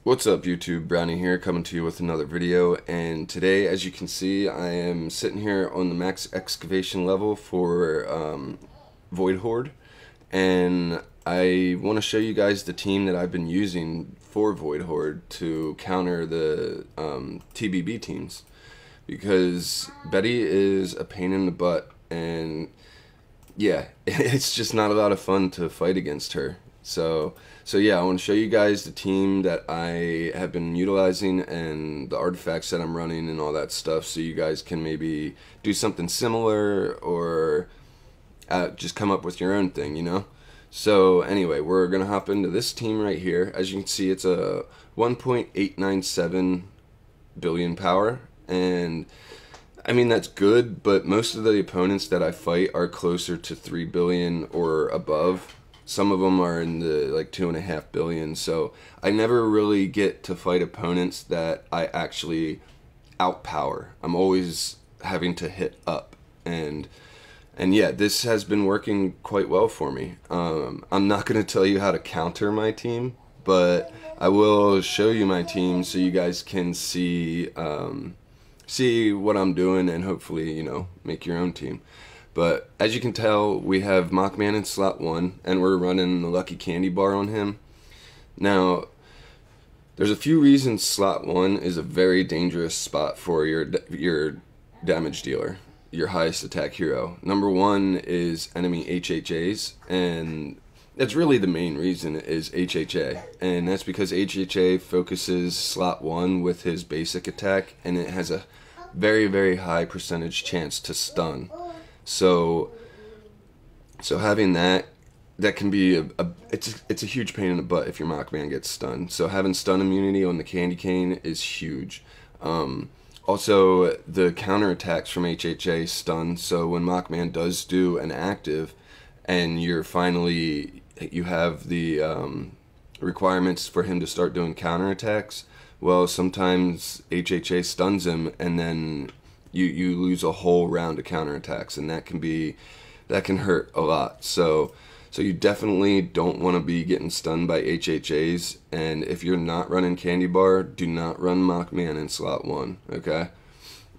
What's up YouTube, Brownie here, coming to you with another video. And today, as you can see, I am sitting here on the max excavation level for Void Horde, and I want to show you guys the team that I've been using for Void Horde to counter the TBB teams, because Betty is a pain in the butt, and yeah, it's just not a lot of fun to fight against her. So yeah, I want to show you guys the team that I have been utilizing and the artifacts that I'm running and all that stuff, so you guys can maybe do something similar or just come up with your own thing, you know? So anyway, we're going to hop into this team right here. As you can see, it's a 1.897 billion power, and I mean, that's good, but most of the opponents that I fight are closer to 3 billion or above. Some of them are in the like 2.5 billion, so I never really get to fight opponents that I actually outpower. I'm always having to hit up, and yeah, this has been working quite well for me. I'm not going to tell you how to counter my team, but I will show you my team so you guys can see what I'm doing and hopefully, you know, make your own team. But as you can tell, we have Mockman in slot 1, and we're running the Lucky Candy Bar on him. Now, there's a few reasons slot 1 is a very dangerous spot for your damage dealer, your highest attack hero. Number 1 is enemy HHAs, and that's really the main reason is HHA. And that's because HHA focuses slot 1 with his basic attack, and it has a very, very high percentage chance to stun. So having that can be it's a huge pain in the butt if your Mockman gets stunned. So having stun immunity on the Candy Cane is huge. Also, the counterattacks from HHA stun. So when Mockman does do an active, and you have the requirements for him to start doing counterattacks, well, sometimes HHA stuns him, and then you lose a whole round of counterattacks, and that can hurt a lot. So you definitely don't want to be getting stunned by HHAs, and if you're not running Candy Bar, do not run Mockman in slot 1, okay?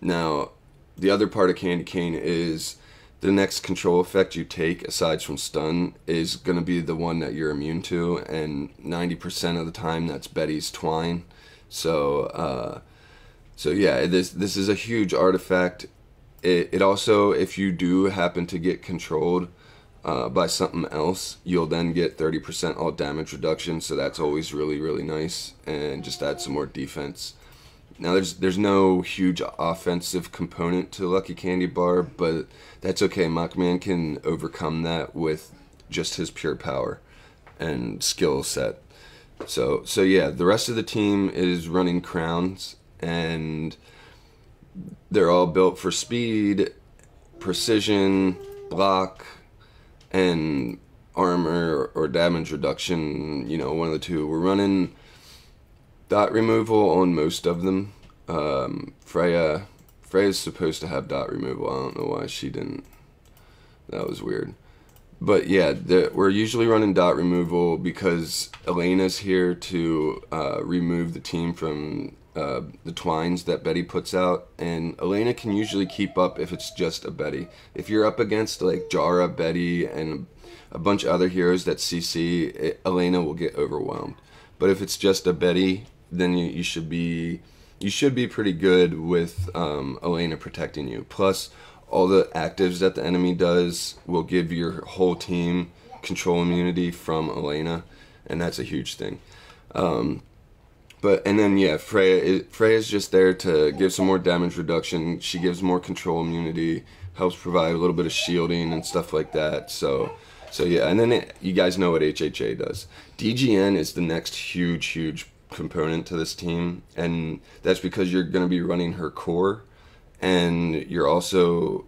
Now, the other part of Candy Cane is the next control effect you take, aside from stun, is going to be the one that you're immune to, and 90% of the time that's Betty's Twine. So yeah, this is a huge artifact. It also, if you do happen to get controlled by something else, you'll then get 30% all damage reduction, so that's always really, really nice, and just add some more defense. Now there's no huge offensive component to Lucky Candy Bar, but that's okay. Mockman can overcome that with just his pure power and skill set. So yeah, the rest of the team is running crowns, and they're all built for speed, precision, block, and armor or damage reduction, you know, one of the two. We're running dot removal on most of them. Freya's supposed to have dot removal. I don't know why she didn't. That was weird. But yeah, we're usually running dot removal because Elena's here to remove the team from the twines that Betty puts out, and Elena can usually keep up if it's just a Betty. If you're up against like Jara, Betty, and a bunch of other heroes that CC, Elena will get overwhelmed. But if it's just a Betty, then you should be pretty good with Elena protecting you. Plus, all the actives that the enemy does will give your whole team control immunity from Elena, and that's a huge thing. And then yeah, Freya's just there to give some more damage reduction. She gives more control immunity, helps provide a little bit of shielding and stuff like that. So yeah, and then you guys know what HHA does. DGN is the next huge component to this team, and that's because you're going to be running her core, and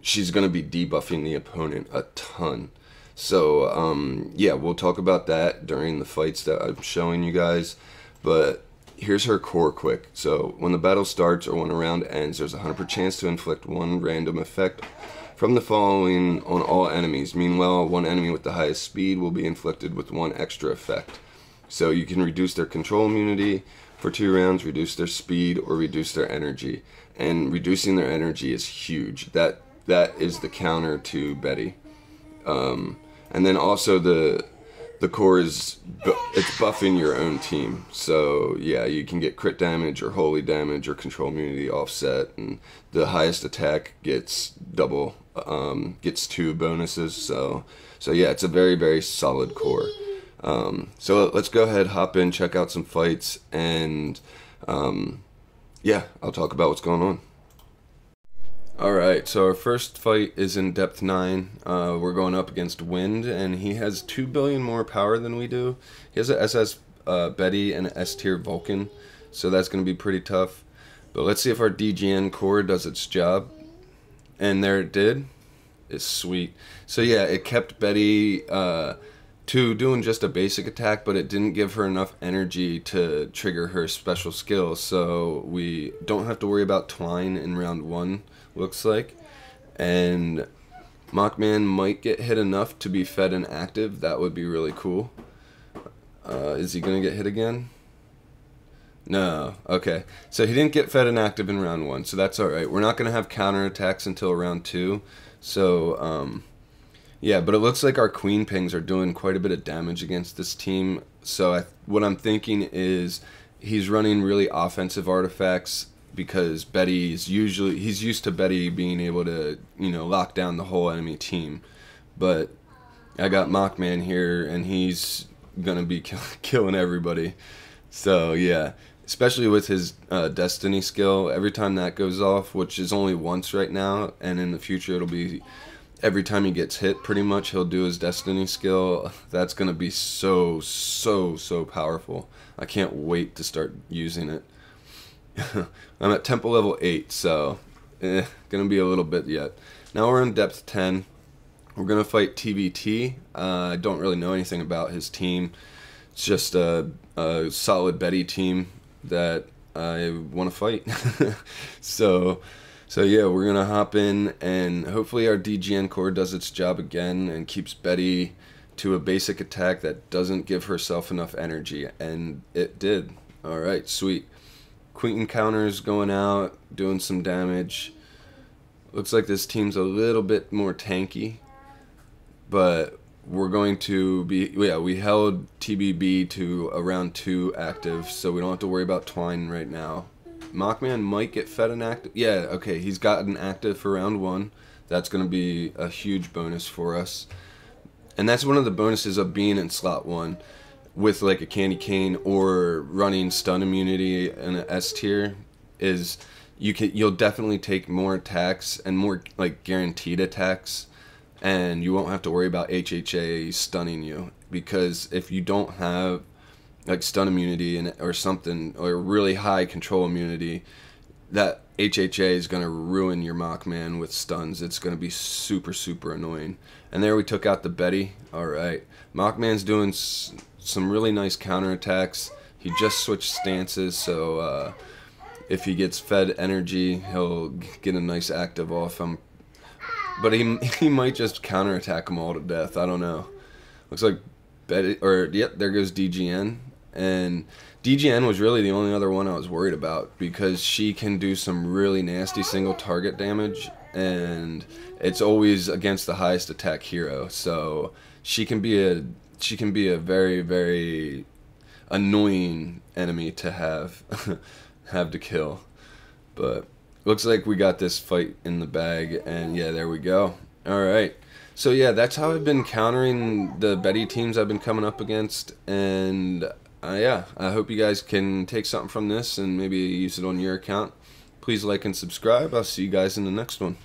she's going to be debuffing the opponent a ton. So yeah, we'll talk about that during the fights that I'm showing you guys, but here's her core quick. So when the battle starts or when a round ends, there's a 100% chance to inflict one random effect from the following on all enemies. Meanwhile, one enemy with the highest speed will be inflicted with one extra effect. So you can reduce their control immunity, for 2 rounds, reduce their speed or reduce their energy. And reducing their energy is huge. That is the counter to Betty. And then also the core it's buffing your own team. So yeah, you can get crit damage or holy damage or control immunity offset, and the highest attack gets double, gets 2 bonuses. So yeah, it's a very, very solid core. So let's go ahead, hop in, check out some fights, and yeah, I'll talk about what's going on. Alright, so our first fight is in depth 9. We're going up against Wind, and he has 2 billion more power than we do. He has a SS Betty and an S tier Vulcan, so that's going to be pretty tough. But let's see if our DGN core does its job. And there it did. It's sweet. So yeah, it kept Betty to doing just a basic attack, but it didn't give her enough energy to trigger her special skill. So we don't have to worry about Twine in round 1. Looks like. And Mockman might get hit enough to be fed and active. That would be really cool. Is he gonna get hit again? No. Okay, so he didn't get fed and active in round 1, so that's alright. We're not gonna have counterattacks until round 2. So yeah, but it looks like our Queen Pings are doing quite a bit of damage against this team. So what I'm thinking is he's running really offensive artifacts, because he's used to Betty being able to, you know, lock down the whole enemy team. But I got Mockman here, and he's gonna be killing everybody. So yeah, especially with his Destiny skill. Every time that goes off, which is only once right now, and in the future it'll be every time he gets hit, pretty much he'll do his Destiny skill. That's gonna be so powerful. I can't wait to start using it. I'm at temple level 8, so gonna be a little bit yet. Now we're in depth 10. We're gonna fight TBT. I don't really know anything about his team. It's just a solid Betty team that I want to fight. so yeah, we're gonna hop in, and hopefully our DGN core does its job again and keeps Betty to a basic attack that doesn't give herself enough energy, and it did. All right, sweet. Queen counters going out, doing some damage. Looks like this team's a little bit more tanky, but we're going to be, yeah, we held TBB to a round 2 active, so we don't have to worry about Twine right now. Mockman might get fed an active. Yeah, okay, he's gotten active for round 1. That's going to be a huge bonus for us. And that's one of the bonuses of being in slot 1. With like a candy cane or running stun immunity in an S tier, is you'll definitely take more attacks and more like guaranteed attacks, and you won't have to worry about HHA stunning you, because if you don't have like stun immunity or something, or really high control immunity, that HHA is going to ruin your Mockman with stuns. It's going to be super annoying. And there we took out the Betty. Alright, Mockman's doing some really nice counterattacks. He just switched stances, so if he gets fed energy, he'll get a nice active off him. But he might just counterattack them all to death. I don't know. Looks like Betty, or yep, there goes DGN. And DGN was really the only other one I was worried about, because she can do some really nasty single target damage, and it's always against the highest attack hero. So she can be a very, very annoying enemy to have to kill. But looks like we got this fight in the bag, and yeah, there we go. Alright, so yeah, that's how I've been countering the Betty teams I've been coming up against, and yeah, I hope you guys can take something from this and maybe use it on your account. Please like and subscribe. I'll see you guys in the next one.